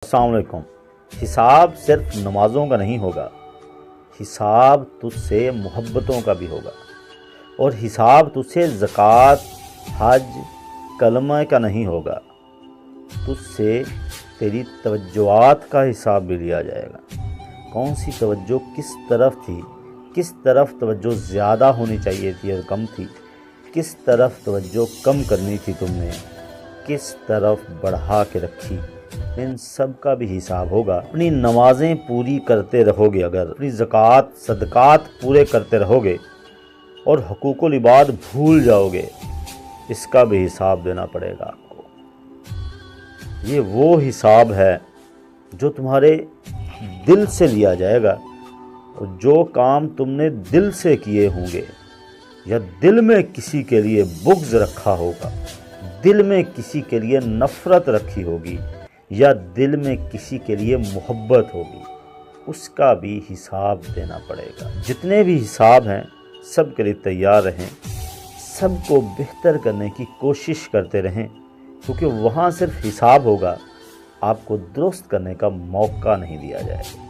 अस्सलाम वालेकुम। हिसाब सिर्फ नमाज़ों का नहीं होगा, हिसाब तुझसे मोहब्बतों का भी होगा। और हिसाब तुझसे ज़कात, हज, कलमा का नहीं होगा, तुझसे तेरी तवज्जोआत का हिसाब भी लिया जाएगा। कौन सी तवज्जो किस तरफ थी, किस तरफ तवज्जो ज़्यादा होनी चाहिए थी और कम थी, किस तरफ तवज्जो कम करनी थी तुमने, किस तरफ बढ़ा के रखी, इन सब का भी हिसाब होगा। अपनी नमाज़ें पूरी करते रहोगे, अगर अपनी ज़कात सदक़ात पूरे करते रहोगे और हुकूकुल इबाद भूल जाओगे, इसका भी हिसाब देना पड़ेगा आपको। ये वो हिसाब है जो तुम्हारे दिल से लिया जाएगा, और जो काम तुमने दिल से किए होंगे या दिल में किसी के लिए बुग़्ज़ रखा होगा, दिल में किसी के लिए नफ़रत रखी होगी या दिल में किसी के लिए मोहब्बत होगी, उसका भी हिसाब देना पड़ेगा। जितने भी हिसाब हैं सब के लिए तैयार रहें, सबको बेहतर करने की कोशिश करते रहें, क्योंकि वहाँ सिर्फ हिसाब होगा, आपको दुरुस्त करने का मौका नहीं दिया जाएगा।